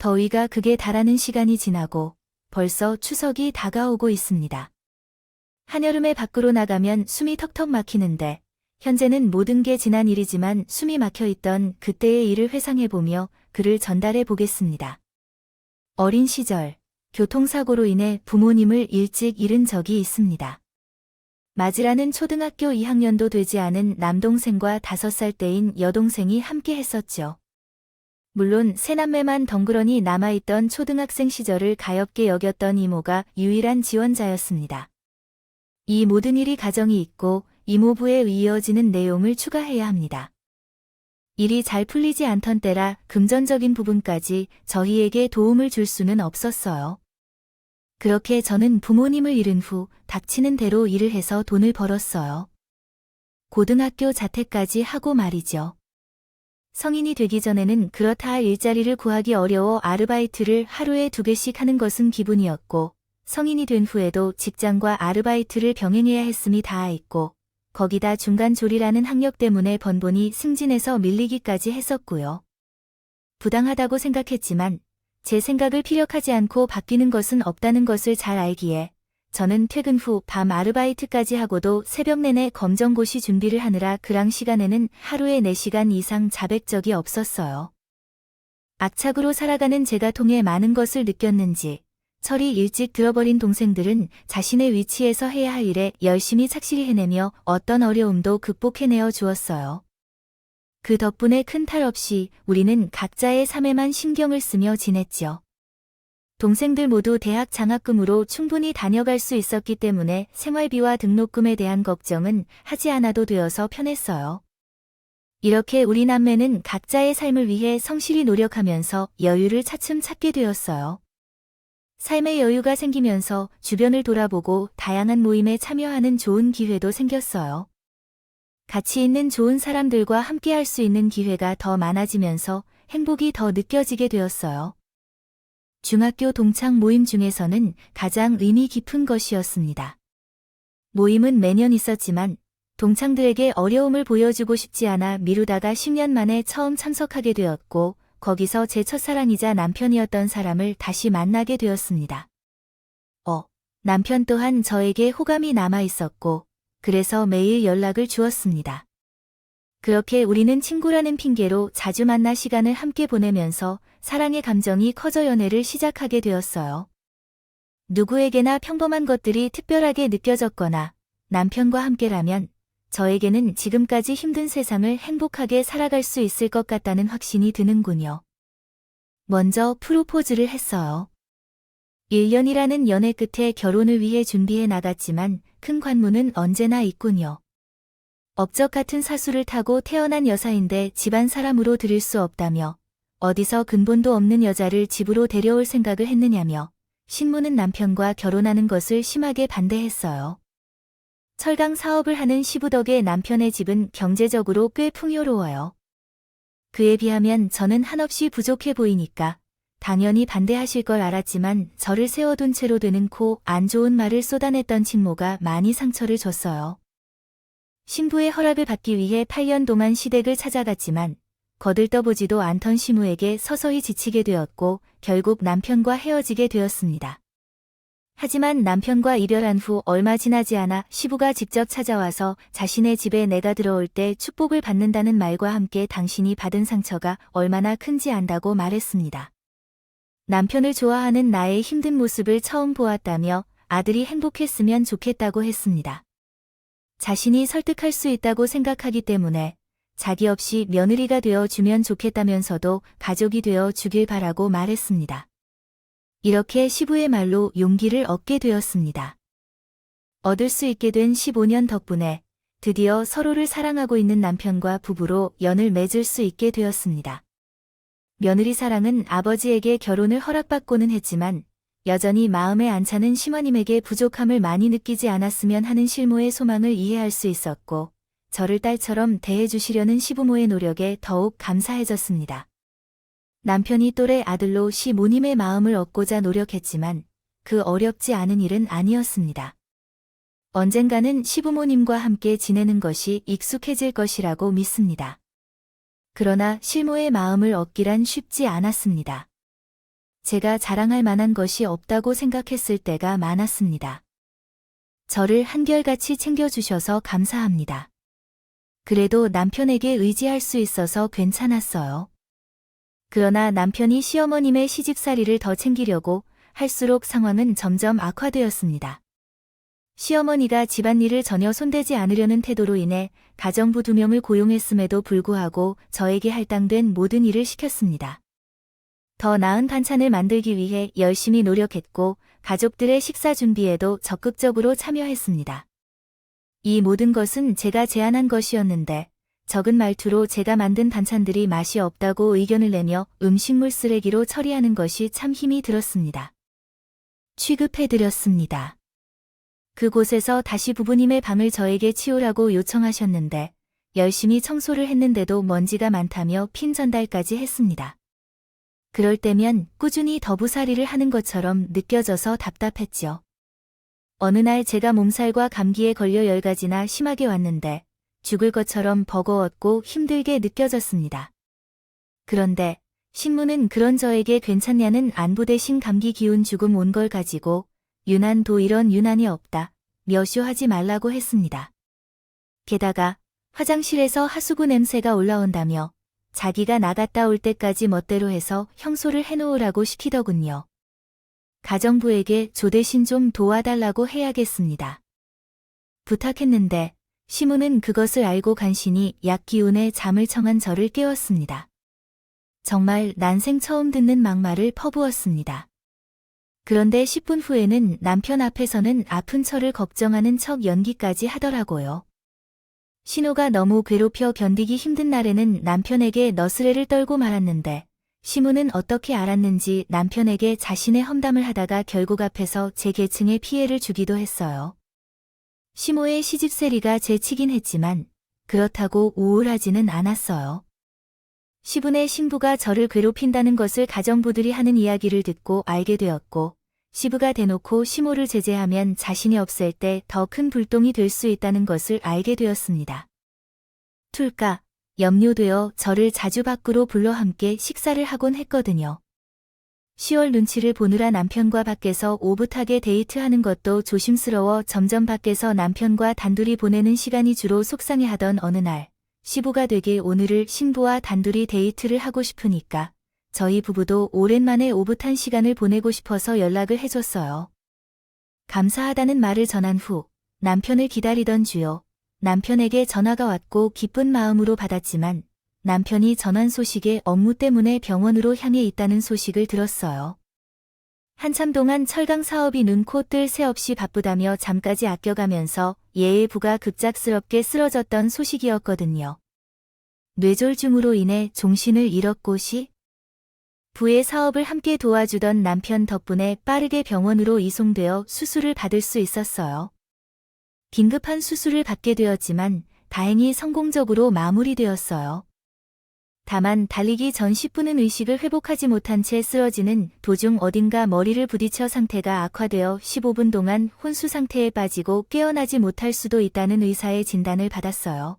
더위가 극에 달하는 시간이 지나고 벌써 추석이 다가오고 있습니다. 한여름에 밖으로 나가면 숨이 턱턱 막히는데 현재는 모든 게 지난 일이지만 숨이 막혀 있던 그때의 일을 회상해보며 글을 전달해 보겠습니다. 어린 시절, 교통사고로 인해 부모님을 일찍 잃은 적이 있습니다. 맞이라는 초등학교 2학년도 되지 않은 남동생과 5살 때인 여동생이 함께 했었죠. 물론 새남매만 덩그러니 남아있던 초등학생 시절을 가엾게 여겼던 이모가 유일한 지원자였습니다. 이 모든 일이 가정이 있고 이모부에 이어지는 내용을 추가해야 합니다. 일이 잘 풀리지 않던 때라 금전적인 부분까지 저희에게 도움을 줄 수는 없었어요. 그렇게 저는 부모님을 잃은 후 닥치는 대로 일을 해서 돈을 벌었어요. 고등학교 자퇴까지 하고 말이죠. 성인이 되기 전에는 그렇다 할 일자리를 구하기 어려워 아르바이트를 하루에 2개씩 하는 것은 기본이었고, 성인이 된 후에도 직장과 아르바이트를 병행해야 했음이 다 있고, 거기다 중간졸이라는 학력 때문에 번번이 승진해서 밀리기까지 했었고요. 부당하다고 생각했지만 제 생각을 피력하지 않고 바뀌는 것은 없다는 것을 잘 알기에 저는 퇴근 후 밤 아르바이트까지 하고도 새벽 내내 검정고시 준비를 하느라 그랑 시간에는 하루에 4시간 이상 자백 적이 없었어요. 악착으로 살아가는 제가 통해 많은 것을 느꼈는지 철이 일찍 들어버린 동생들은 자신의 위치에서 해야 할 일에 열심히 착실히 해내며 어떤 어려움도 극복해내어 주었어요. 그 덕분에 큰 탈 없이 우리는 각자의 삶에만 신경을 쓰며 지냈죠. 동생들 모두 대학 장학금으로 충분히 다녀갈 수 있었기 때문에 생활비와 등록금에 대한 걱정은 하지 않아도 되어서 편했어요. 이렇게 우리 남매는 각자의 삶을 위해 성실히 노력하면서 여유를 차츰 찾게 되었어요. 삶의 여유가 생기면서 주변을 돌아보고 다양한 모임에 참여하는 좋은 기회도 생겼어요. 가치 있는 좋은 사람들과 함께 할 수 있는 기회가 더 많아지면서 행복이 더 느껴지게 되었어요. 중학교 동창 모임 중에서는 가장 의미 깊은 것이었습니다. 모임은 매년 있었지만 동창들에게 어려움을 보여주고 싶지 않아 미루다가 10년 만에 처음 참석하게 되었고, 거기서 제 첫사랑이자 남편이었던 사람을 다시 만나게 되었습니다. 남편 또한 저에게 호감이 남아 있었고, 그래서 매일 연락을 주었습니다. 그렇게 우리는 친구라는 핑계로 자주 만나 시간을 함께 보내면서 사랑의 감정이 커져 연애를 시작하게 되었어요. 누구에게나 평범한 것들이 특별하게 느껴졌거나 남편과 함께라면 저에게는 지금까지 힘든 세상을 행복하게 살아갈 수 있을 것 같다는 확신이 드는군요. 먼저 프로포즈를 했어요. 1년이라는 연애 끝에 결혼을 위해 준비해 나갔지만 큰 관문은 언제나 있군요. 업적 같은 사수를 타고 태어난 여사인데 집안 사람으로 들일 수 없다며 어디서 근본도 없는 여자를 집으로 데려올 생각을 했느냐며 신부는 남편과 결혼하는 것을 심하게 반대했어요. 철강 사업을 하는 시부 덕에 남편의 집은 경제적으로 꽤 풍요로워요. 그에 비하면 저는 한없이 부족해 보이니까 당연히 반대하실 걸 알았지만 저를 세워둔 채로 되는 코 안 좋은 말을 쏟아냈던 친모가 많이 상처를 줬어요. 신부의 허락을 받기 위해 8년 동안 시댁을 찾아갔지만 거들떠보지도 않던 시무에게 서서히 지치게 되었고 결국 남편과 헤어지게 되었습니다. 하지만 남편과 이별한 후 얼마 지나지 않아 시부가 직접 찾아와서 자신의 집에 내가 들어올 때 축복을 받는다는 말과 함께 당신이 받은 상처가 얼마나 큰지 안다고 말했습니다. 남편을 좋아하는 나의 힘든 모습을 처음 보았다며 아들이 행복했으면 좋겠다고 했습니다. 자신이 설득할 수 있다고 생각하기 때문에 자기 없이 며느리가 되어 주면 좋겠다면서도 가족이 되어 주길 바라고 말했습니다. 이렇게 시부의 말로 용기를 얻게 되었습니다. 얻을 수 있게 된 15년 덕분에 드디어 서로를 사랑하고 있는 남편과 부부로 연을 맺을 수 있게 되었습니다. 며느리 사랑은 아버지에게 결혼을 허락받고는 했지만 여전히 마음에 안 차는 시머님에게 부족함을 많이 느끼지 않았으면 하는 실모의 소망을 이해할 수 있었고 저를 딸처럼 대해주시려는 시부모의 노력에 더욱 감사해졌습니다. 남편이 또래 아들로 시모님의 마음을 얻고자 노력했지만 그 어렵지 않은 일은 아니었습니다. 언젠가는 시부모님과 함께 지내는 것이 익숙해질 것이라고 믿습니다. 그러나 실모의 마음을 얻기란 쉽지 않았습니다. 제가 자랑할 만한 것이 없다고 생각했을 때가 많았습니다. 저를 한결같이 챙겨주셔서 감사합니다. 그래도 남편에게 의지할 수 있어서 괜찮았어요. 그러나 남편이 시어머님의 시집살이를 더 챙기려고 할수록 상황은 점점 악화되었습니다. 시어머니가 집안일을 전혀 손대지 않으려는 태도로 인해 가정부 2명을 고용했음에도 불구하고 저에게 할당된 모든 일을 시켰습니다. 더 나은 반찬을 만들기 위해 열심히 노력했고 가족들의 식사 준비에도 적극적으로 참여했습니다. 이 모든 것은 제가 제안한 것이었는데 적은 말투로 제가 만든 반찬들이 맛이 없다고 의견을 내며 음식물 쓰레기로 처리하는 것이 참 힘이 들었습니다. 취급해드렸습니다. 그곳에서 다시 부부님의 방을 저에게 치우라고 요청하셨는데 열심히 청소를 했는데도 먼지가 많다며 핀 전달까지 했습니다. 그럴 때면 꾸준히 더부살이를 하는 것처럼 느껴져서 답답했죠. 어느 날 제가 몸살과 감기에 걸려 열가지나 심하게 왔는데 죽을 것처럼 버거웠고 힘들게 느껴졌습니다. 그런데 신무는 그런 저에게 괜찮냐는 안부 대신 감기 기운 조금 온 걸 가지고 유난도 이런 유난이 없다. 묘쇼하지 말라고 했습니다. 게다가 화장실에서 하수구 냄새가 올라온다며 자기가 나갔다 올 때까지 멋대로 해서 형소를 해놓으라고 시키더군요. 가정부에게 조 대신 좀 도와달라고 해야겠습니다. 부탁했는데 시무는 그것을 알고 간신히 약 기운에 잠을 청한 저를 깨웠습니다. 정말 난생 처음 듣는 막말을 퍼부었습니다. 그런데 10분 후에는 남편 앞에서는 아픈 저를 걱정하는 척 연기까지 하더라고요. 신호가 너무 괴롭혀 견디기 힘든 날에는 남편에게 너스레를 떨고 말았는데 시무는 어떻게 알았는지 남편에게 자신의 험담을 하다가 결국 앞에서 제 계층에 피해를 주기도 했어요. 시모의 시집세리가 제치긴 했지만 그렇다고 우울하지는 않았어요. 시분의 신부가 저를 괴롭힌다는 것을 가정부들이 하는 이야기를 듣고 알게 되었고 시부가 대놓고 시모를 제재하면 자신이 없을 때 더 큰 불똥이 될 수 있다는 것을 알게 되었습니다. 툴까 염려되어 저를 자주 밖으로 불러 함께 식사를 하곤 했거든요. 10월 눈치를 보느라 남편과 밖에서 오붓하게 데이트하는 것도 조심스러워 점점 밖에서 남편과 단둘이 보내는 시간이 주로 속상해하던 어느 날 시부가 되게 오늘을 신부와 단둘이 데이트를 하고 싶으니까 저희 부부도 오랜만에 오붓한 시간을 보내고 싶어서 연락을 해줬어요. 감사하다는 말을 전한 후 남편을 기다리던 주요. 남편에게 전화가 왔고 기쁜 마음으로 받았지만 남편이 전한 소식에 업무 때문에 병원으로 향해 있다는 소식을 들었어요. 한참 동안 철강 사업이 눈코 뜰 새 없이 바쁘다며 잠까지 아껴가면서 예의 부가 급작스럽게 쓰러졌던 소식이었거든요. 뇌졸중으로 인해 종신을 잃었고 부의 사업을 함께 도와주던 남편 덕분에 빠르게 병원으로 이송되어 수술을 받을 수 있었어요. 긴급한 수술을 받게 되었지만 다행히 성공적으로 마무리되었어요. 다만 달리기 전 10분은 의식을 회복하지 못한 채 쓰러지는 도중 어딘가 머리를 부딪혀 상태가 악화되어 15분 동안 혼수 상태에 빠지고 깨어나지 못할 수도 있다는 의사의 진단을 받았어요.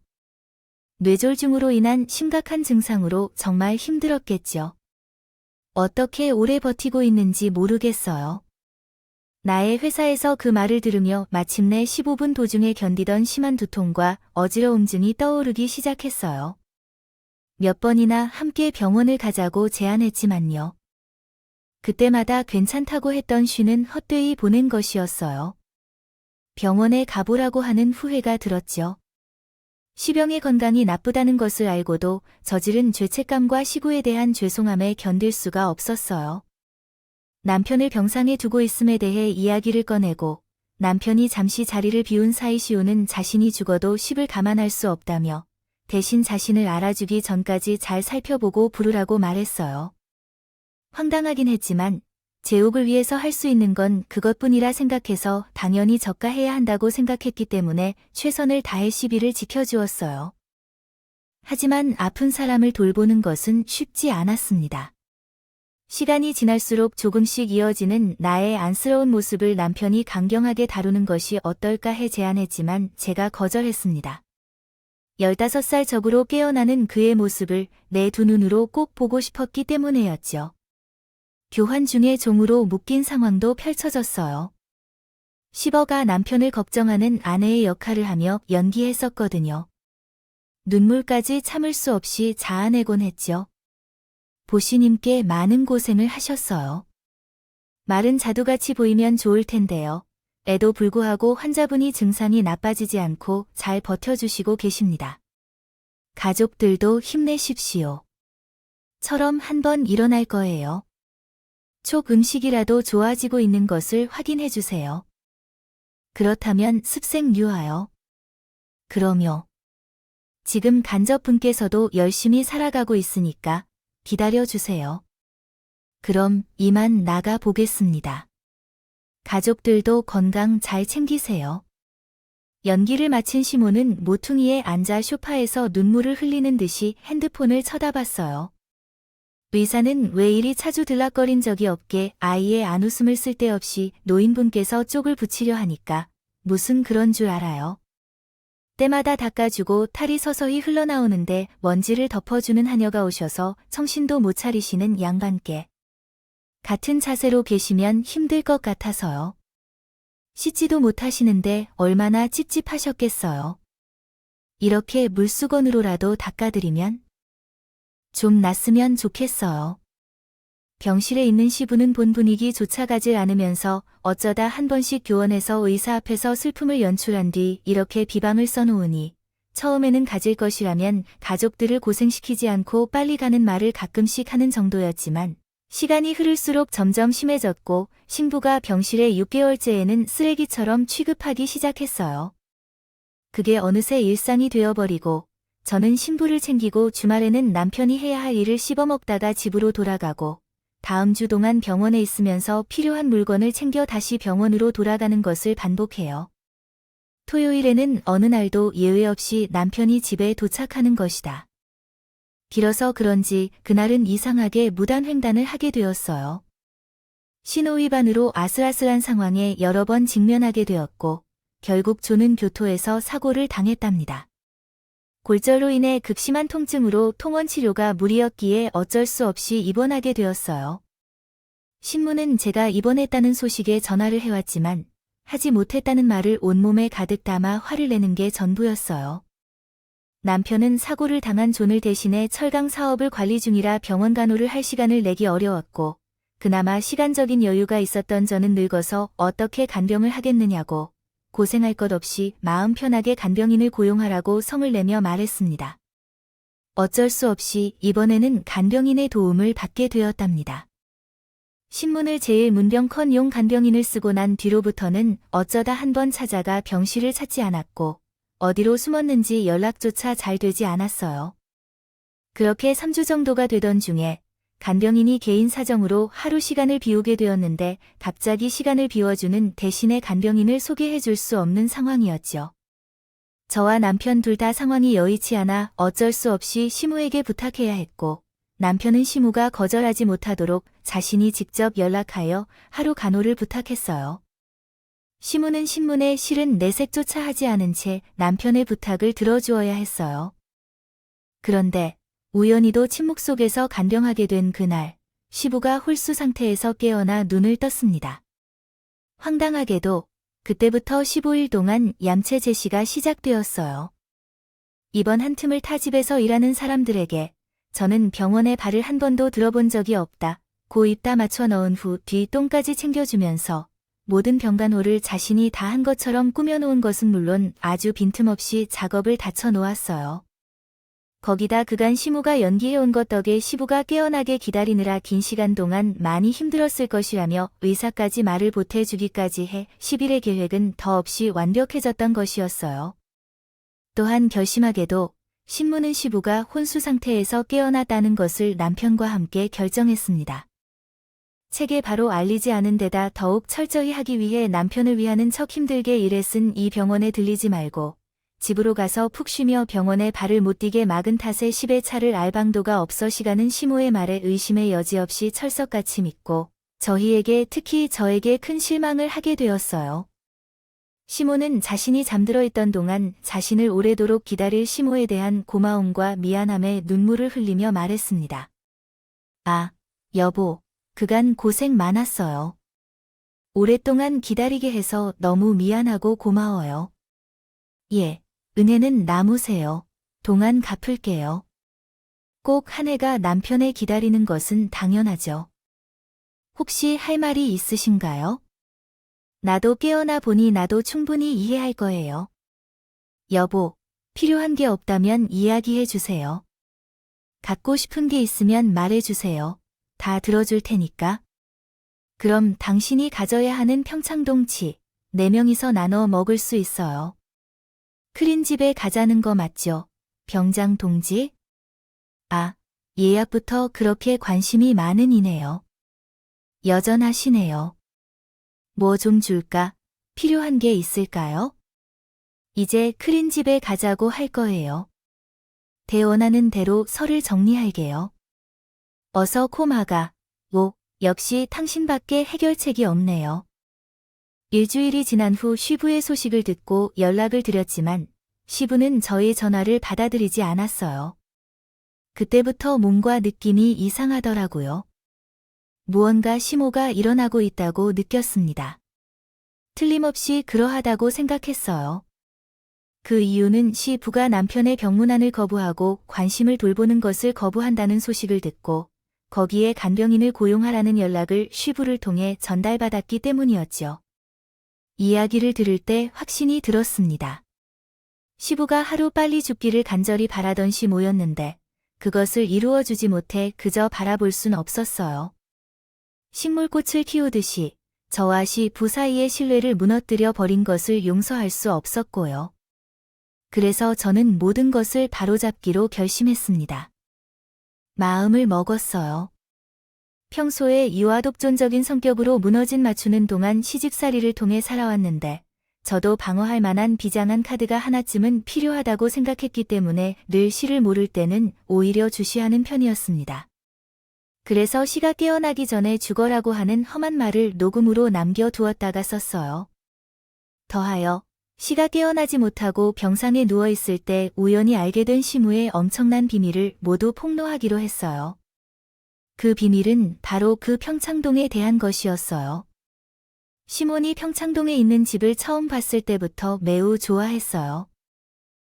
뇌졸중으로 인한 심각한 증상으로 정말 힘들었겠죠. 어떻게 오래 버티고 있는지 모르겠어요. 나의 회사에서 그 말을 들으며 마침내 15분 도중에 견디던 심한 두통과 어지러움증이 떠오르기 시작했어요. 몇 번이나 함께 병원을 가자고 제안했지만요. 그때마다 괜찮다고 했던 쉬는 헛되이 보낸 것이었어요. 병원에 가보라고 하는 후회가 들었죠. 시병의 건강이 나쁘다는 것을 알고도 저지른 죄책감과 시구에 대한 죄송함에 견딜 수가 없었어요. 남편을 병상에 두고 있음에 대해 이야기를 꺼내고 남편이 잠시 자리를 비운 사이 시우는 자신이 죽어도 시을 감안할 수 없다며 대신 자신을 알아주기 전까지 잘 살펴보고 부르라고 말했어요. 황당하긴 했지만 제옥을 위해서 할 수 있는 건 그것뿐이라 생각해서 당연히 적가해야 한다고 생각했기 때문에 최선을 다해 시비를 지켜주었어요. 하지만 아픈 사람을 돌보는 것은 쉽지 않았습니다. 시간이 지날수록 조금씩 이어지는 나의 안쓰러운 모습을 남편이 강경하게 다루는 것이 어떨까 해 제안했지만 제가 거절했습니다. 15살 적으로 깨어나는 그의 모습을 내 두 눈으로 꼭 보고 싶었기 때문이었죠. 교환 중에 종으로 묶인 상황도 펼쳐졌어요. 시버가 남편을 걱정하는 아내의 역할을 하며 연기했었거든요. 눈물까지 참을 수 없이 자아내곤 했죠. 보시님께 많은 고생을 하셨어요. 말은 자두같이 보이면 좋을 텐데요. 에도 불구하고 환자분이 증상이 나빠지지 않고 잘 버텨주시고 계십니다. 가족들도 힘내십시오. 처럼 한번 일어날 거예요. 촉 음식이라도 좋아지고 있는 것을 확인해 주세요. 그렇다면 습생유하여. 그러며 지금 간접분께서도 열심히 살아가고 있으니까 기다려 주세요. 그럼 이만 나가 보겠습니다. 가족들도 건강 잘 챙기세요. 연기를 마친 시모는 모퉁이에 앉아 소파에서 눈물을 흘리는 듯이 핸드폰을 쳐다봤어요. 의사는 왜 이리 자주 들락거린 적이 없게 아이의 안웃음을 쓸데없이 노인분께서 쪽을 붙이려 하니까 무슨 그런 줄 알아요. 때마다 닦아주고 탈이 서서히 흘러나오는데 먼지를 덮어주는 하녀가 오셔서 정신도 못 차리시는 양반께 같은 자세로 계시면 힘들 것 같아서요. 씻지도 못하시는데 얼마나 찝찝하셨겠어요. 이렇게 물수건으로라도 닦아드리면 좀 낫으면 좋겠어요. 병실에 있는 시부는 본 분위기 쫓아가질 않으면서 어쩌다 한 번씩 교원에서 의사 앞에서 슬픔을 연출한 뒤 이렇게 비방을 써놓으니 처음에는 가질 것이라면 가족들을 고생시키지 않고 빨리 가는 말을 가끔씩 하는 정도였지만 시간이 흐를수록 점점 심해졌고 신부가 병실에 6개월째에는 쓰레기처럼 취급하기 시작했어요. 그게 어느새 일상이 되어버리고 저는 신부를 챙기고 주말에는 남편이 해야 할 일을 씹어먹다가 집으로 돌아가고 다음 주 동안 병원에 있으면서 필요한 물건을 챙겨 다시 병원으로 돌아가는 것을 반복해요. 토요일에는 어느 날도 예외 없이 남편이 집에 도착하는 것이다. 길어서 그런지 그날은 이상하게 무단횡단을 하게 되었어요. 신호위반으로 아슬아슬한 상황에 여러 번 직면하게 되었고 결국 조는 교토에서 사고를 당했답니다. 골절로 인해 극심한 통증으로 통원 치료가 무리였기에 어쩔 수 없이 입원하게 되었어요. 신부는 제가 입원했다는 소식에 전화를 해왔지만 하지 못했다는 말을 온몸에 가득 담아 화를 내는 게 전부였어요. 남편은 사고를 당한 존을 대신해 철강 사업을 관리 중이라 병원 간호를 할 시간을 내기 어려웠고 그나마 시간적인 여유가 있었던 저는 늙어서 어떻게 간병을 하겠느냐고 고생할 것 없이 마음 편하게 간병인을 고용하라고 성을 내며 말했습니다. 어쩔 수 없이 이번에는 간병인의 도움을 받게 되었답니다. 신문을 제일 문병컨용 간병인을 쓰고 난 뒤로부터는 어쩌다 한 번 찾아가 병실을 찾지 않았고 어디로 숨었는지 연락조차 잘 되지 않았어요. 그렇게 3주 정도가 되던 중에 간병인이 개인 사정으로 하루 시간을 비우게 되었는데 갑자기 시간을 비워주는 대신에 간병인을 소개해 줄 수 없는 상황이었죠. 저와 남편 둘 다 상황이 여의치 않아 어쩔 수 없이 시무에게 부탁해야 했고 남편은 시무가 거절하지 못하도록 자신이 직접 연락하여 하루 간호를 부탁했어요. 시무는 신문에 실은 내색조차 하지 않은 채 남편의 부탁을 들어주어야 했어요. 그런데 우연히도 침묵 속에서 간병하게 된 그날, 시부가 홀수 상태에서 깨어나 눈을 떴습니다. 황당하게도 그때부터 15일 동안 얌체 제시가 시작되었어요. 이번 한 틈을 타 집에서 일하는 사람들에게 저는 병원에 발을 한 번도 들어본 적이 없다. 고 입다 맞춰 넣은 후 뒤 똥까지 챙겨주면서 모든 병간호를 자신이 다 한 것처럼 꾸며놓은 것은 물론 아주 빈틈없이 작업을 닫혀 놓았어요. 거기다 그간 시무가 연기해온 것 덕에 시부가 깨어나게 기다리느라 긴 시간 동안 많이 힘들었을 것이라며 의사까지 말을 보태주기까지 해 10일의 계획은 더없이 완벽해졌던 것이었어요. 또한 결심하게도 신무는 시부가 혼수 상태에서 깨어났다는 것을 남편과 함께 결정했습니다. 책에 바로 알리지 않은 데다 더욱 철저히 하기 위해 남편을 위하는 척 힘들게 일에 쓴 이 병원에 들리지 말고 집으로 가서 푹 쉬며 병원에 발을 못 디게 막은 탓에 10의 차를 알 방도가 없어 시가는 시모의 말에 의심의 여지 없이 철석같이 믿고 저희에게 특히 저에게 큰 실망을 하게 되었어요. 시모는 자신이 잠들어 있던 동안 자신을 오래도록 기다릴 시모에 대한 고마움과 미안함에 눈물을 흘리며 말했습니다. 아, 여보, 그간 고생 많았어요. 오랫동안 기다리게 해서 너무 미안하고 고마워요. 예, 은혜는 나무세요. 동안 갚을게요. 꼭 한 해가 남편을 기다리는 것은 당연하죠. 혹시 할 말이 있으신가요? 나도 깨어나 보니 나도 충분히 이해할 거예요. 여보, 필요한 게 없다면 이야기해 주세요. 갖고 싶은 게 있으면 말해 주세요. 다 들어줄 테니까. 그럼 당신이 가져야 하는 평창동치 4명이서 나눠 먹을 수 있어요. 크린집에 가자는 거 맞죠? 병장 동지? 아, 예약부터 그렇게 관심이 많은 이네요. 여전하시네요. 뭐 좀 줄까? 필요한 게 있을까요? 이제 크린집에 가자고 할 거예요. 대원하는 대로 설을 정리할게요. 어서 코마가. 역시 당신밖에 해결책이 없네요. 일주일이 지난 후 시부의 소식을 듣고 연락을 드렸지만 시부는 저의 전화를 받아들이지 않았어요. 그때부터 몸과 느낌이 이상하더라고요. 무언가 심호가 일어나고 있다고 느꼈습니다. 틀림없이 그러하다고 생각했어요. 그 이유는 시부가 남편의 병문안을 거부하고 관심을 돌보는 것을 거부한다는 소식을 듣고 거기에 간병인을 고용하라는 연락을 시부를 통해 전달받았기 때문이었죠. 이야기를 들을 때 확신이 들었습니다. 시부가 하루 빨리 죽기를 간절히 바라던 시모였는데 그것을 이루어주지 못해 그저 바라볼 순 없었어요. 식물꽃을 키우듯이 저와 시부 사이의 신뢰를 무너뜨려 버린 것을 용서할 수 없었고요. 그래서 저는 모든 것을 바로잡기로 결심했습니다. 마음을 먹었어요. 평소에 유아독존적인 성격으로 무너진 맞추는 동안 시집살이를 통해 살아왔는데 저도 방어할 만한 비장한 카드가 하나쯤은 필요하다고 생각했기 때문에 늘 시를 모를 때는 오히려 주시하는 편이었습니다. 그래서 시가 깨어나기 전에 죽어라고 하는 험한 말을 녹음으로 남겨두었다가 썼어요. 더하여 시가 깨어나지 못하고 병상에 누워있을 때 우연히 알게 된 시무의 엄청난 비밀을 모두 폭로하기로 했어요. 그 비밀은 바로 그 평창동에 대한 것이었어요. 시몬이 평창동에 있는 집을 처음 봤을 때부터 매우 좋아했어요.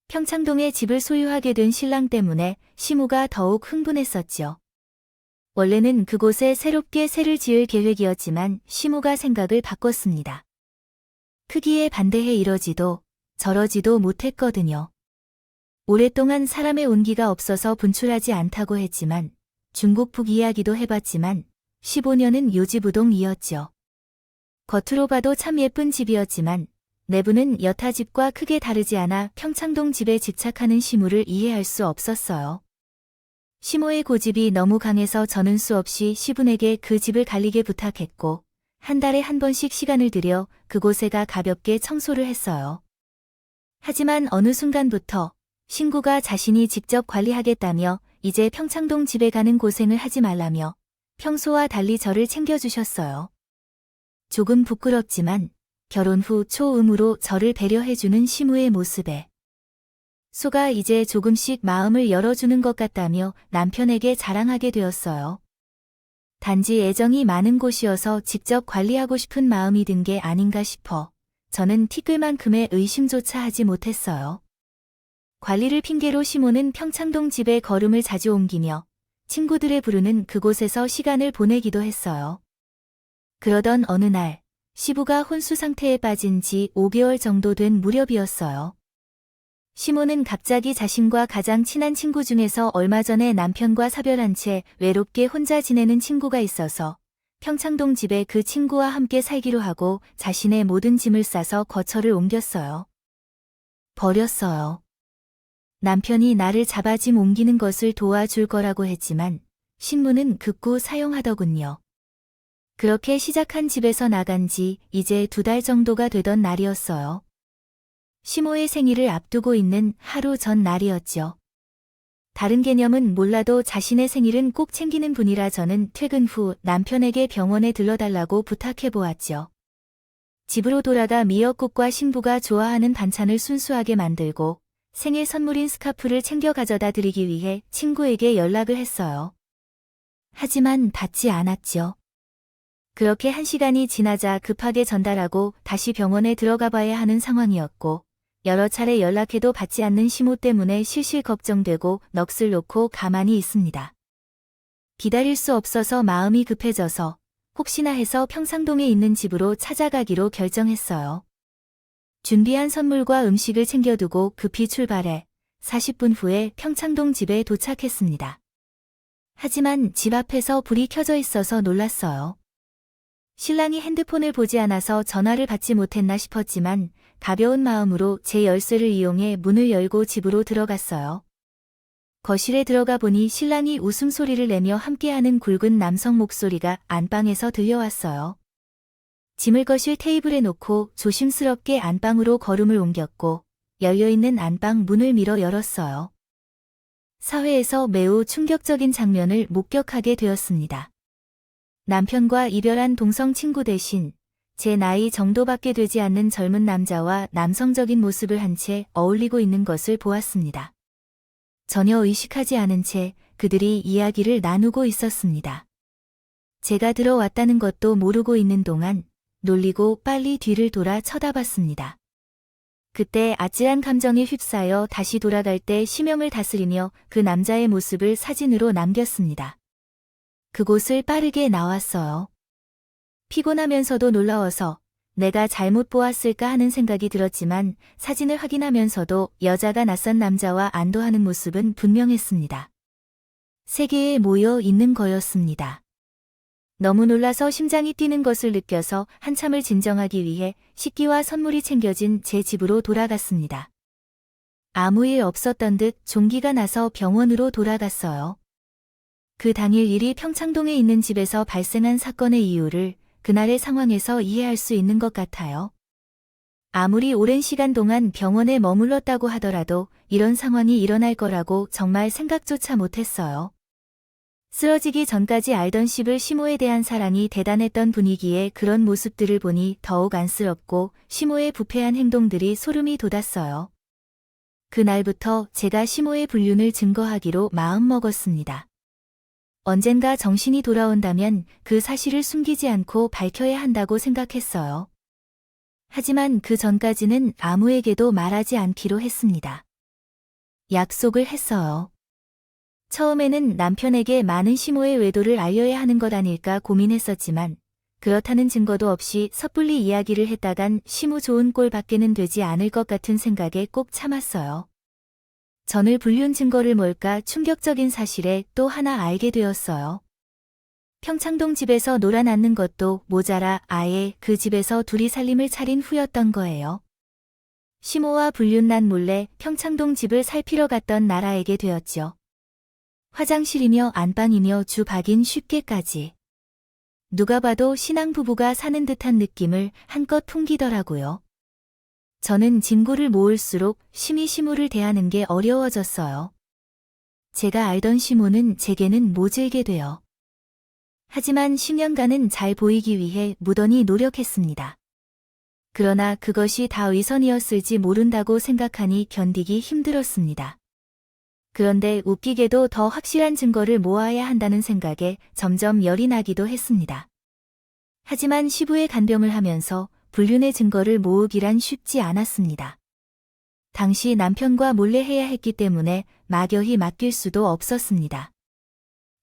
평창동에 집을 소유하게 된 신랑 때문에 시무가 더욱 흥분했었죠. 원래는 그곳에 새롭게 새를 지을 계획이었지만 시무가 생각을 바꿨습니다. 크기에 반대해 이러지도 저러지도 못했거든요. 오랫동안 사람의 온기가 없어서 분출하지 않다고 했지만 중국풍 이야기도 해봤지만 15년은 요지부동이었죠. 겉으로 봐도 참 예쁜 집이었지만 내부는 여타 집과 크게 다르지 않아 평창동 집에 집착하는 시무를 이해할 수 없었어요. 시모의 고집이 너무 강해서 저는 수없이 시분에게 그 집을 갈리게 부탁했고 한 달에 한 번씩 시간을 들여 그곳에가 가볍게 청소를 했어요. 하지만 어느 순간부터 신구가 자신이 직접 관리하겠다며 이제 평창동 집에 가는 고생을 하지 말라며 평소와 달리 저를 챙겨주셨어요. 조금 부끄럽지만 결혼 후 초음으로 저를 배려해주는 시무의 모습에 소가 이제 조금씩 마음을 열어주는 것 같다며 남편에게 자랑하게 되었어요. 단지 애정이 많은 곳이어서 직접 관리하고 싶은 마음이 든 게 아닌가 싶어 저는 티끌만큼의 의심조차 하지 못했어요. 관리를 핑계로 시모는 평창동 집에 걸음을 자주 옮기며 친구들의 부르는 그곳에서 시간을 보내기도 했어요. 그러던 어느 날 시부가 혼수 상태에 빠진 지 5개월 정도 된 무렵이었어요. 시모는 갑자기 자신과 가장 친한 친구 중에서 얼마 전에 남편과 사별한 채 외롭게 혼자 지내는 친구가 있어서 평창동 집에 그 친구와 함께 살기로 하고 자신의 모든 짐을 싸서 거처를 옮겼어요. 버렸어요. 남편이 나를 잡아 짐 옮기는 것을 도와줄 거라고 했지만 신무는 극구 사용하더군요. 그렇게 시작한 집에서 나간 지 이제 2달 정도가 되던 날이었어요. 시모의 생일을 앞두고 있는 하루 전 날이었죠. 다른 개념은 몰라도 자신의 생일은 꼭 챙기는 분이라 저는 퇴근 후 남편에게 병원에 들러달라고 부탁해보았죠. 집으로 돌아가 미역국과 신부가 좋아하는 반찬을 순수하게 만들고 생일 선물인 스카프를 챙겨 가져다 드리기 위해 친구에게 연락을 했어요. 하지만 받지 않았죠. 그렇게 1시간이 지나자 급하게 전달하고 다시 병원에 들어가 봐야 하는 상황이었고, 여러 차례 연락해도 받지 않는 시모 때문에 실실 걱정되고 넋을 놓고 가만히 있습니다. 기다릴 수 없어서 마음이 급해져서 혹시나 해서 평창동에 있는 집으로 찾아가기로 결정했어요. 준비한 선물과 음식을 챙겨두고 급히 출발해 40분 후에 평창동 집에 도착했습니다. 하지만 집 앞에서 불이 켜져 있어서 놀랐어요. 신랑이 핸드폰을 보지 않아서 전화를 받지 못했나 싶었지만 가벼운 마음으로 제 열쇠를 이용해 문을 열고 집으로 들어갔어요. 거실에 들어가 보니 신랑이 웃음소리를 내며 함께하는 굵은 남성 목소리가 안방에서 들려왔어요. 짐을 거실 테이블에 놓고 조심스럽게 안방으로 걸음을 옮겼고 열려있는 안방 문을 밀어 열었어요. 사회에서 매우 충격적인 장면을 목격하게 되었습니다. 남편과 이별한 동성 친구 대신 제 나이 정도밖에 되지 않는 젊은 남자와 남성적인 모습을 한 채 어울리고 있는 것을 보았습니다. 전혀 의식하지 않은 채 그들이 이야기를 나누고 있었습니다. 제가 들어왔다는 것도 모르고 있는 동안 놀리고 빨리 뒤를 돌아 쳐다봤습니다. 그때 아찔한 감정에 휩싸여 다시 돌아갈 때 심형을 다스리며 그 남자의 모습을 사진으로 남겼습니다. 그곳을 빠르게 나왔어요. 피곤하면서도 놀라워서 내가 잘못 보았을까 하는 생각이 들었지만 사진을 확인하면서도 여자가 낯선 남자와 안도하는 모습은 분명했습니다. 세계에 모여 있는 거였습니다. 너무 놀라서 심장이 뛰는 것을 느껴서 한참을 진정하기 위해 식기와 선물이 챙겨진 제 집으로 돌아갔습니다. 아무 일 없었던 듯 종기가 나서 병원으로 돌아갔어요. 그 당일 일이 평창동에 있는 집에서 발생한 사건의 이유를 그날의 상황에서 이해할 수 있는 것 같아요. 아무리 오랜 시간 동안 병원에 머물렀다고 하더라도 이런 상황이 일어날 거라고 정말 생각조차 못했어요. 쓰러지기 전까지 알던 시모에 대한 사랑이 대단했던 분위기에 그런 모습들을 보니 더욱 안쓰럽고 시모의 부패한 행동들이 소름이 돋았어요. 그날부터 제가 시모의 불륜을 증거하기로 마음먹었습니다. 언젠가 정신이 돌아온다면 그 사실을 숨기지 않고 밝혀야 한다고 생각했어요. 하지만 그 전까지는 아무에게도 말하지 않기로 했습니다. 약속을 했어요. 처음에는 남편에게 많은 시모의 외도를 알려야 하는 것 아닐까 고민했었지만 그렇다는 증거도 없이 섣불리 이야기를 했다간 시모 좋은 꼴 밖에는 되지 않을 것 같은 생각에 꼭 참았어요. 전을 불륜 증거를 뭘까 충격적인 사실에 또 하나 알게 되었어요. 평창동 집에서 놀아났는 것도 모자라 아예 그 집에서 둘이 살림을 차린 후였던 거예요. 시모와 불륜난 몰래 평창동 집을 살피러 갔던 나라에게 되었죠. 화장실이며 안방이며 주방인 쉽게까지. 누가 봐도 신앙부부가 사는 듯한 느낌을 한껏 풍기더라고요. 저는 진고를 모을수록 심히 시모를 대하는 게 어려워졌어요. 제가 알던 시모는 제게는 모질게 돼요. 하지만 10년간은 잘 보이기 위해 무던히 노력했습니다. 그러나 그것이 다 위선이었을지 모른다고 생각하니 견디기 힘들었습니다. 그런데 웃기게도 더 확실한 증거를 모아야 한다는 생각에 점점 열이 나기도 했습니다. 하지만 시부의 간병을 하면서 불륜의 증거를 모으기란 쉽지 않았습니다. 당시 남편과 몰래 해야 했기 때문에 막연히 맡길 수도 없었습니다.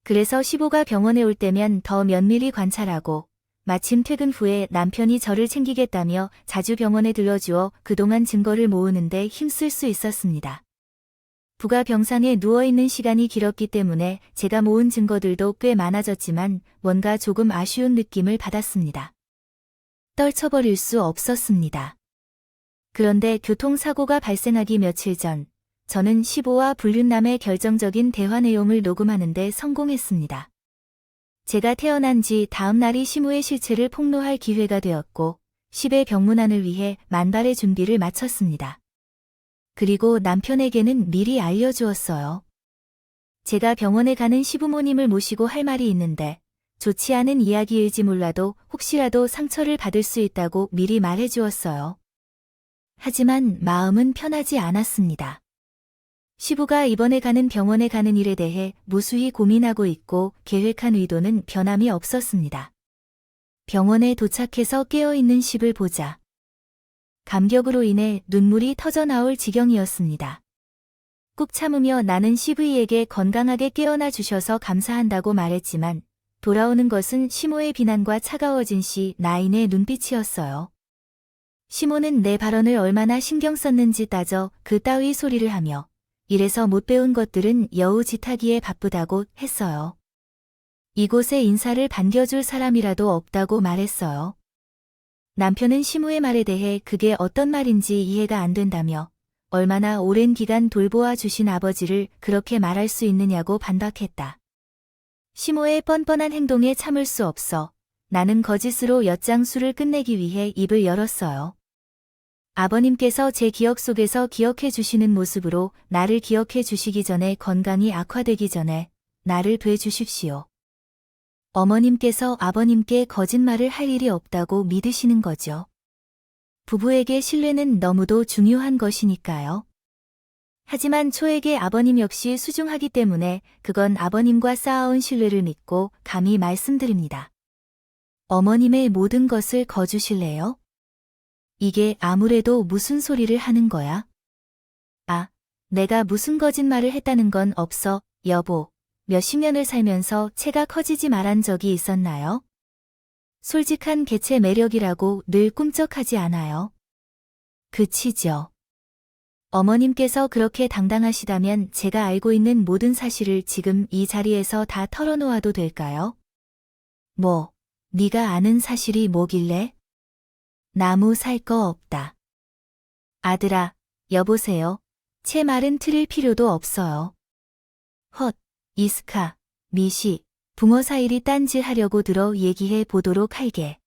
그래서 시부가 병원에 올 때면 더 면밀히 관찰하고 마침 퇴근 후에 남편이 저를 챙기겠다며 자주 병원에 들러주어 그동안 증거를 모으는데 힘쓸 수 있었습니다. 부가 병상에 누워있는 시간이 길었기 때문에 제가 모은 증거들도 꽤 많아졌지만 뭔가 조금 아쉬운 느낌을 받았습니다. 떨쳐버릴 수 없었습니다. 그런데 교통사고가 발생하기 며칠 전, 저는 시부와 불륜남의 결정적인 대화 내용을 녹음하는 데 성공했습니다. 제가 태어난 지 다음 날이 시모의 실체를 폭로할 기회가 되었고, 시부의 병문안을 위해 만발의 준비를 마쳤습니다. 그리고 남편에게는 미리 알려주었어요. 제가 병원에 가는 시부모님을 모시고 할 말이 있는데 좋지 않은 이야기일지 몰라도 혹시라도 상처를 받을 수 있다고 미리 말해주었어요. 하지만 마음은 편하지 않았습니다. 시부가 이번에 가는 병원에 가는 일에 대해 무수히 고민하고 있고 계획한 의도는 변함이 없었습니다. 병원에 도착해서 깨어있는 시부를 보자 감격으로 인해 눈물이 터져나올 지경이었습니다. 꾹 참으며 나는 시부이에게 건강하게 깨어나 주셔서 감사한다고 말했지만 돌아오는 것은 시모의 비난과 차가워진 시 나인의 눈빛이었어요. 시모는 내 발언을 얼마나 신경 썼는지 따져 그 따위 소리를 하며 이래서 못 배운 것들은 여우 짓하기에 바쁘다고 했어요. 이곳에 인사를 반겨줄 사람이라도 없다고 말했어요. 남편은 시모의 말에 대해 그게 어떤 말인지 이해가 안 된다며 얼마나 오랜 기간 돌보아 주신 아버지를 그렇게 말할 수 있느냐고 반박했다. 시모의 뻔뻔한 행동에 참을 수 없어 나는 거짓으로 엿장수를 끝내기 위해 입을 열었어요. 아버님께서 제 기억 속에서 기억해 주시는 모습으로 나를 기억해 주시기 전에 건강이 악화되기 전에 나를 돼 주십시오. 어머님께서 아버님께 거짓말을 할 일이 없다고 믿으시는 거죠. 부부에게 신뢰는 너무도 중요한 것이니까요. 하지만 초에게 아버님 역시 수중하기 때문에 그건 아버님과 쌓아온 신뢰를 믿고 감히 말씀드립니다. 어머님의 모든 것을 거주실래요? 이게 아무래도 무슨 소리를 하는 거야? 아, 내가 무슨 거짓말을 했다는 건 없어, 여보. 몇십 년을 살면서 채가 커지지 말한 적이 있었나요? 솔직한 개체 매력이라고 늘 꿈쩍하지 않아요. 그치죠. 어머님께서 그렇게 당당하시다면 제가 알고 있는 모든 사실을 지금 이 자리에서 다 털어놓아도 될까요? 뭐, 네가 아는 사실이 뭐길래? 나무 살 거 없다. 아들아, 여보세요. 채 말은 틀릴 필요도 없어요. 헛, 이스카, 미시, 붕어 사일이 딴질하려고 들어 얘기해 보도록 할게.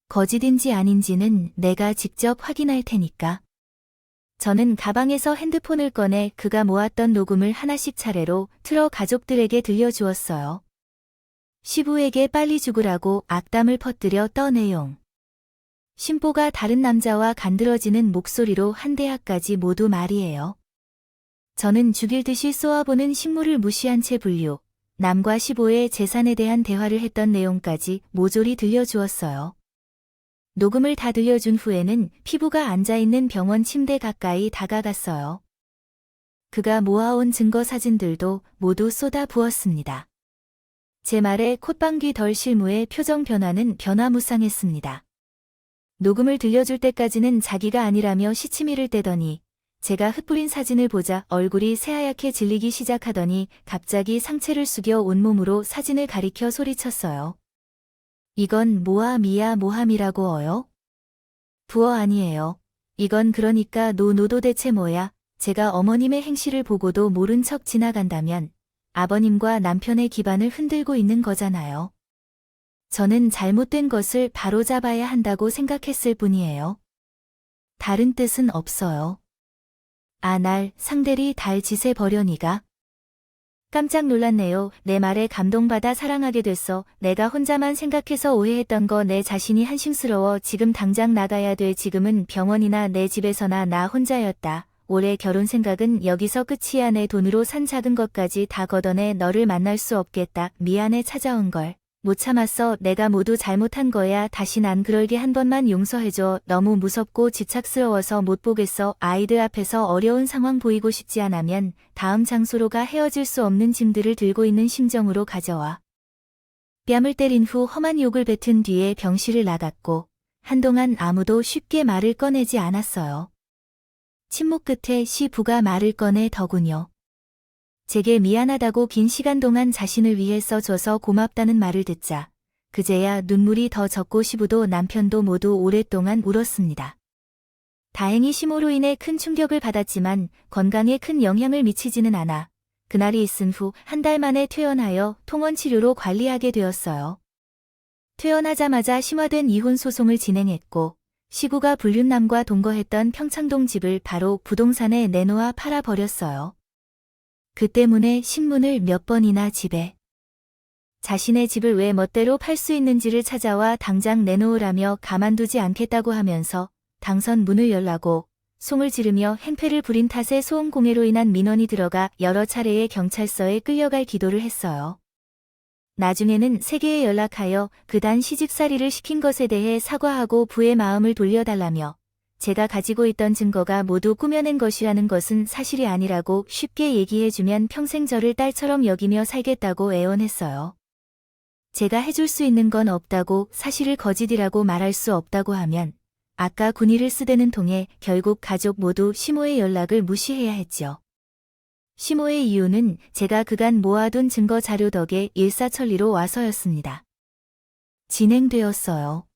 거짓인지 아닌지는 내가 직접 확인할 테니까. 저는 가방에서 핸드폰을 꺼내 그가 모았던 녹음을 하나씩 차례로 틀어 가족들에게 들려주었어요. 시부에게 빨리 죽으라고 악담을 퍼뜨려 떠 내용. 신보가 다른 남자와 간드러지는 목소리로 한 대학까지 모두 말이에요. 저는 죽일 듯이 쏘아보는 식물을 무시한 채 분류, 남과 시보의 재산에 대한 대화를 했던 내용까지 모조리 들려주었어요. 녹음을 다 들려준 후에는 피부가 앉아있는 병원 침대 가까이 다가갔어요. 그가 모아온 증거 사진들도 모두 쏟아 부었습니다. 제 말에 콧방귀 덜 실무의 표정 변화는 변화무쌍했습니다. 녹음을 들려줄 때까지는 자기가 아니라며 시치미를 떼더니 제가 흩뿌린 사진을 보자 얼굴이 새하얗게 질리기 시작하더니 갑자기 상체를 숙여 온몸으로 사진을 가리켜 소리쳤어요. 이건 모함이야 모함이라고 어요? 부어 아니에요. 이건 그러니까 노노도 대체 뭐야? 제가 어머님의 행실을 보고도 모른 척 지나간다면 아버님과 남편의 기반을 흔들고 있는 거잖아요. 저는 잘못된 것을 바로잡아야 한다고 생각했을 뿐이에요. 다른 뜻은 없어요. 아, 날 상대리 달 짓에 버려니가? 깜짝 놀랐네요. 내 말에 감동받아 사랑하게 됐어. 내가 혼자만 생각해서 오해했던 거 내 자신이 한심스러워. 지금 당장 나가야 돼. 지금은 병원이나 내 집에서나 나 혼자였다. 올해 결혼 생각은 여기서 끝이야. 내 돈으로 산 작은 것까지 다 걷어내 너를 만날 수 없겠다. 미안해 찾아온 걸. 못 참았어. 내가 모두 잘못한 거야. 다신 안 그럴게. 한 번만 용서해줘. 너무 무섭고 집착스러워서 못 보겠어. 아이들 앞에서 어려운 상황 보이고 싶지 않으면 다음 장소로 가. 헤어질 수 없는 짐들을 들고 있는 심정으로 가져와. 뺨을 때린 후 험한 욕을 뱉은 뒤에 병실을 나갔고 한동안 아무도 쉽게 말을 꺼내지 않았어요. 침묵 끝에 시부가 말을 꺼내 더군요. 제게 미안하다고 긴 시간 동안 자신을 위해 써줘서 고맙다는 말을 듣자 그제야 눈물이 더 젖고 시부도 남편도 모두 오랫동안 울었습니다. 다행히 시모로 인해 큰 충격을 받았지만 건강에 큰 영향을 미치지는 않아 그날이 있은 후 한 달 만에 퇴원하여 통원치료로 관리하게 되었어요. 퇴원하자마자 심화된 이혼 소송을 진행했고 시부가 불륜남과 동거했던 평창동 집을 바로 부동산에 내놓아 팔아버렸어요. 그 때문에 신문을 몇 번이나 집에 자신의 집을 왜 멋대로 팔 수 있는지를 찾아와 당장 내놓으라며 가만두지 않겠다고 하면서 당선 문을 열라고 송을 지르며 행패를 부린 탓에 소음공해로 인한 민원이 들어가 여러 차례의 경찰서에 끌려갈 기도를 했어요. 나중에는 세계에 연락하여 그단 시집살이를 시킨 것에 대해 사과하고 부의 마음을 돌려달라며 제가 가지고 있던 증거가 모두 꾸며낸 것이라는 것은 사실이 아니라고 쉽게 얘기해주면 평생 저를 딸처럼 여기며 살겠다고 애원했어요. 제가 해줄 수 있는 건 없다고, 사실을 거짓이라고 말할 수 없다고 하면 아까 군의를 쓰대는 통해 결국 가족 모두 시모의 연락을 무시해야 했죠. 시모의 이유는 제가 그간 모아둔 증거 자료 덕에 일사천리로 와서였습니다. 진행되었어요.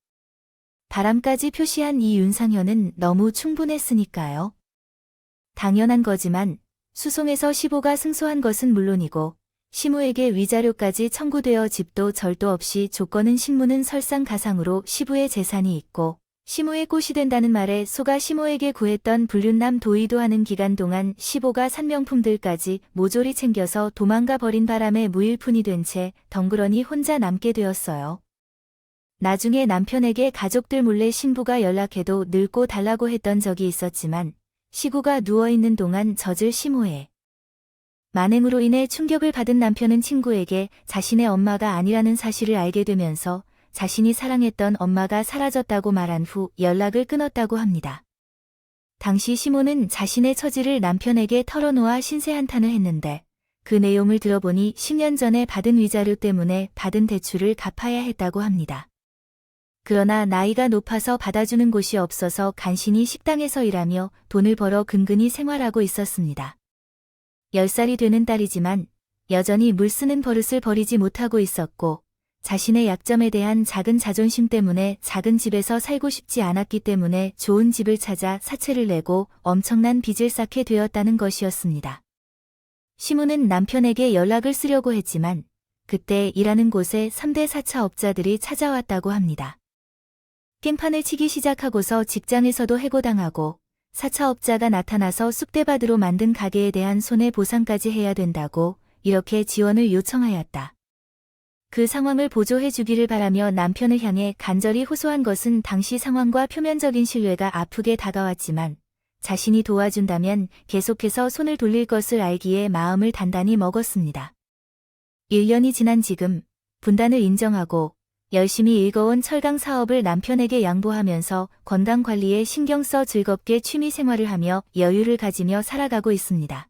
바람까지 표시한 이 윤상현은 너무 충분했으니까요. 당연한 거지만 수송에서 시보가 승소한 것은 물론이고 시모에게 위자료까지 청구되어 집도 절도 없이 조건은 신문은 설상가상으로 시부의 재산이 있고 시모의 꽃이 된다는 말에 소가 시모에게 구했던 불륜남 도의도 하는 기간 동안 시보가 산 명품들까지 모조리 챙겨서 도망가 버린 바람에 무일푼이 된 채 덩그러니 혼자 남게 되었어요. 나중에 남편에게 가족들 몰래 신부가 연락해도 늙고 달라고 했던 적이 있었지만 시구가 누워있는 동안 젖을 시모에 만행으로 인해 충격을 받은 남편은 친구에게 자신의 엄마가 아니라는 사실을 알게 되면서 자신이 사랑했던 엄마가 사라졌다고 말한 후 연락을 끊었다고 합니다. 당시 시모는 자신의 처지를 남편에게 털어놓아 신세한탄을 했는데 그 내용을 들어보니 10년 전에 받은 위자료 때문에 받은 대출을 갚아야 했다고 합니다. 그러나 나이가 높아서 받아주는 곳이 없어서 간신히 식당에서 일하며 돈을 벌어 근근히 생활하고 있었습니다. 10살이 되는 딸이지만 여전히 물 쓰는 버릇을 버리지 못하고 있었고 자신의 약점에 대한 작은 자존심 때문에 작은 집에서 살고 싶지 않았기 때문에 좋은 집을 찾아 사채를 내고 엄청난 빚을 쌓게 되었다는 것이었습니다. 시무는 남편에게 연락을 쓰려고 했지만 그때 일하는 곳에 3대 사차업자들이 찾아왔다고 합니다. 깽판을 치기 시작하고서 직장에서도 해고당하고 사차업자가 나타나서 쑥대밭으로 만든 가게에 대한 손해보상까지 해야 된다고 이렇게 지원을 요청하였다. 그 상황을 보조해 주기를 바라며 남편을 향해 간절히 호소한 것은 당시 상황과 표면적인 신뢰가 아프게 다가왔지만 자신이 도와준다면 계속해서 손을 돌릴 것을 알기에 마음을 단단히 먹었습니다. 1년이 지난 지금 분단을 인정하고 열심히 일궈온 철강 사업을 남편에게 양보하면서 건강관리에 신경 써 즐겁게 취미생활을 하며 여유를 가지며 살아가고 있습니다.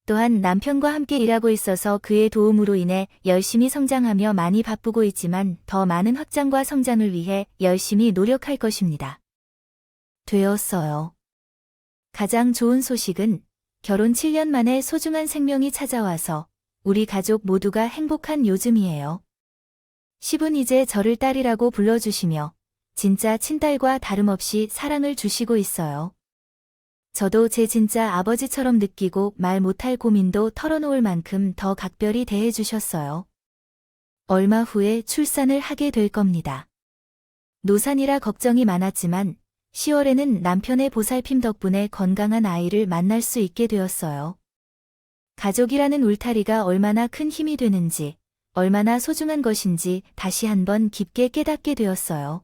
또한 남편과 함께 일하고 있어서 그의 도움으로 인해 열심히 성장하며 많이 바쁘고 있지만 더 많은 확장과 성장을 위해 열심히 노력할 것입니다. 되었어요. 가장 좋은 소식은 결혼 7년 만에 소중한 생명이 찾아와서 우리 가족 모두가 행복한 요즘이에요. 시분 이제 저를 딸이라고 불러주시며 진짜 친딸과 다름없이 사랑을 주시고 있어요. 저도 제 진짜 아버지처럼 느끼고 말 못할 고민도 털어놓을 만큼 더 각별히 대해주셨어요. 얼마 후에 출산을 하게 될 겁니다. 노산이라 걱정이 많았지만 10월에는 남편의 보살핌 덕분에 건강한 아이를 만날 수 있게 되었어요. 가족이라는 울타리가 얼마나 큰 힘이 되는지, 얼마나 소중한 것인지 다시 한번 깊게 깨닫게 되었어요.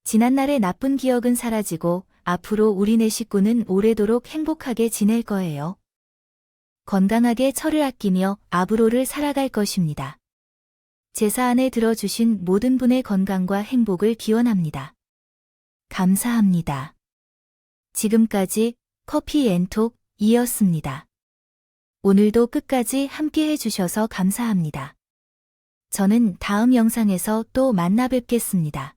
지난날의 나쁜 기억은 사라지고 앞으로 우리 네 식구는 오래도록 행복하게 지낼 거예요. 건강하게 철을 아끼며 아브로를 살아갈 것입니다. 제사 안에 들어주신 모든 분의 건강과 행복을 기원합니다. 감사합니다. 지금까지 커피앤톡이었습니다. 오늘도 끝까지 함께 해주셔서 감사합니다. 저는 다음 영상에서 또 만나 뵙겠습니다.